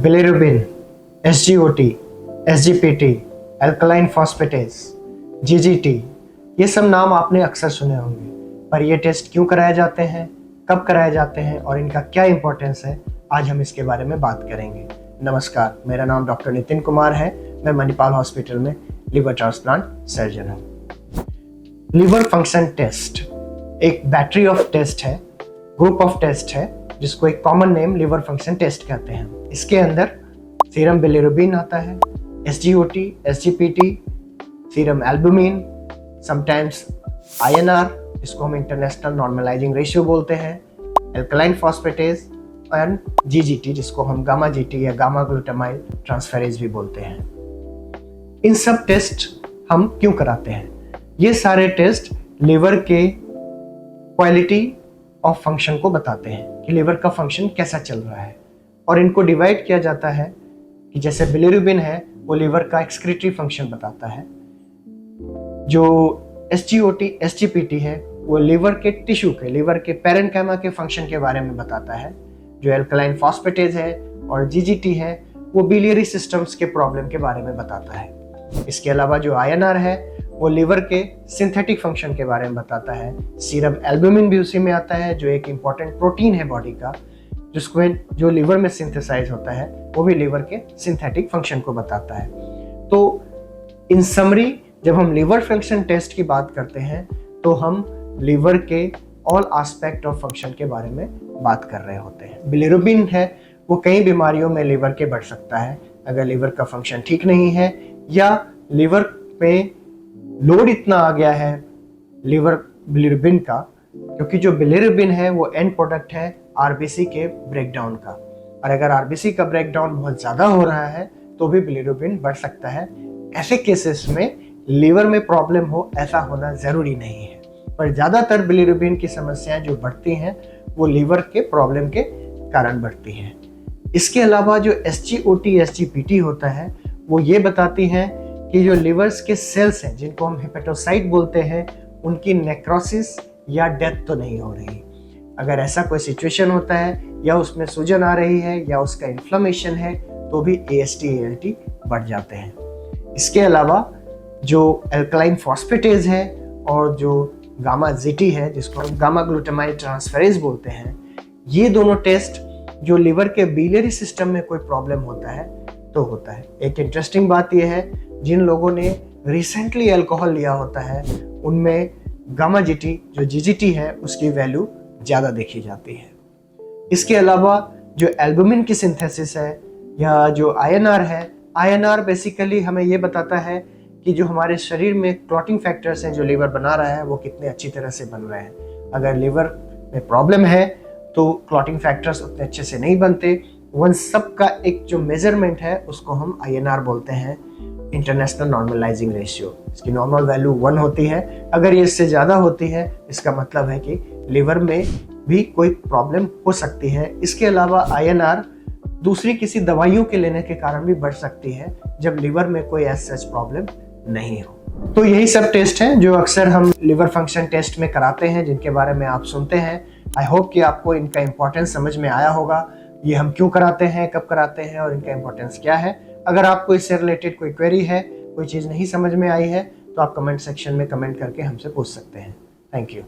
Bilirubin, SGOT, SGPT, alkaline phosphatase, GGT, ये सब नाम आपने अक्सर सुने होंगे। पर ये टेस्ट क्यों कराए जाते हैं, कब कराए जाते हैं और इनका क्या इंपॉर्टेंस है, आज हम इसके बारे में बात करेंगे। नमस्कार, मेरा नाम डॉक्टर नितिन कुमार है। मैं मणिपाल हॉस्पिटल में लिवर ट्रांसप्लांट सर्जन हूँ। लिवर फंक्शन टेस्ट एक बैटरी ऑफ टेस्ट है, ग्रुप ऑफ टेस्ट है, जिसको एक common name liver function test कहते हैं। इसके अंदर सीरम बिलिरुबिन आता है, SGOT, SGPT, serum albumin, sometimes INR, जिसको हम इंटरनेशनल नॉर्मलाइजिंग रेशियो बोलते हैं, अल्कलाइन फॉस्फेटेज एंड GGT, जिसको हम गामा GT या गामा ग्लूटामाइल ट्रांसफेरेज भी बोलते हैं। इन सब टेस्ट हम क्यों कराते हैं? ये सारे टेस्ट लिवर के क्वालिटी ऑफ फंक्शन को बताते हैं कि लिवर का फंक्शन कैसा चल रहा है, और इनको डिवाइड किया जाता है कि जैसे बिलिरुबिन है वो लिवर का एक्सक्रीटरी फंक्शन बताता है, जो SGOT, SGPT है वो लिवर के टिश्यू के, लिवर के पैरेन्काइमा के फंक्शन के बारे में बताता है, जो अल्कलाइन फॉस्फेटेज है और GGT है वो बिलियरी सिस्टम्स के प्रॉब्लम के बारे में बताता है। इसके अलावा जो INR है वो लिवर के सिंथेटिक फंक्शन के बारे में बताता है। सीरम एल्बुमिन भी उसी में आता है, जो एक इम्पॉर्टेंट प्रोटीन है बॉडी का, जिसको जो लिवर में सिंथेसाइज होता है, वो भी लिवर के सिंथेटिक फंक्शन को बताता है। तो इन समरी जब हम लिवर फंक्शन टेस्ट की बात करते हैं तो हम लिवर के ऑल एस्पेक्ट ऑफ फंक्शन के बारे में बात कर रहे होते हैं। बिलिरुबिन है वो कई बीमारियों में लिवर के बढ़ सकता है अगर लिवर का फंक्शन ठीक नहीं है, या लिवर में लोड इतना आ गया है लिवर बिलिरुबिन का, क्योंकि जो बिलिरुबिन है वो एंड प्रोडक्ट है RBC के ब्रेकडाउन का, और अगर RBC का ब्रेकडाउन बहुत ज़्यादा हो रहा है तो भी बिलिरुबिन बढ़ सकता है। ऐसे केसेस में लिवर में प्रॉब्लम हो ऐसा होना ज़रूरी नहीं है, पर ज़्यादातर बिलिरुबिन की समस्याएं जो बढ़ती हैं वो लिवर के प्रॉब्लम के कारण बढ़ती हैं। इसके अलावा जो SGOT, SGPT होता है वो ये बताती हैं कि जो लिवर्स के सेल्स हैं, जिनको हम हेपेटोसाइट बोलते हैं, उनकी नेक्रोसिस या डेथ तो नहीं हो रही। अगर ऐसा कोई सिचुएशन होता है या उसमें सूजन आ रही है या उसका इन्फ्लेमेशन है तो भी AST, ALT बढ़ जाते हैं। इसके अलावा जो अल्कलाइन फॉस्फेटेज है और जो गामा GT है, जिसको हम गामा ग्लूटामाइल ट्रांसफेरेज बोलते हैं, ये दोनों टेस्ट जो लिवर के बिलियरी सिस्टम में कोई प्रॉब्लम होता है तो होता है। एक इंटरेस्टिंग बात यह है, जिन लोगों ने रिसेंटली अल्कोहल लिया होता है उनमें गामा GT जो GGT है उसकी वैल्यू ज़्यादा देखी जाती है। इसके अलावा जो एल्बुमिन की सिंथेसिस है या जो INR है, INR बेसिकली हमें ये बताता है कि जो हमारे शरीर में क्लॉटिंग फैक्टर्स हैं जो लिवर बना रहा है वो कितने अच्छी तरह से बन रहे हैं। अगर लिवर में प्रॉब्लम है तो क्लॉटिंग फैक्टर्स उतने अच्छे से नहीं बनते। वन सब का एक जो मेजरमेंट है उसको हम INR बोलते हैं, इंटरनेशनल नॉर्मलाइजिंग रेशियो। इसकी नॉर्मल वैल्यू 1 होती है। अगर ये इससे ज़्यादा होती है इसका मतलब है कि लिवर में भी कोई प्रॉब्लम हो सकती है। इसके अलावा INR दूसरी किसी दवाइयों के लेने के कारण भी बढ़ सकती है जब लिवर में कोई ऐसा प्रॉब्लम नहीं हो। तो यही सब टेस्ट हैं जो अक्सर हम लिवर फंक्शन टेस्ट में कराते हैं, जिनके बारे में आप सुनते हैं। आई होप कि आपको इनका इंपॉर्टेंस समझ में आया होगा, ये हम क्यों कराते हैं, कब कराते हैं और इनका इंपॉर्टेंस क्या है। अगर आपको इससे रिलेटेड कोई क्वेरी है, कोई चीज़ नहीं समझ में आई है, तो आप कमेंट सेक्शन में कमेंट करके हमसे पूछ सकते हैं। Thank you.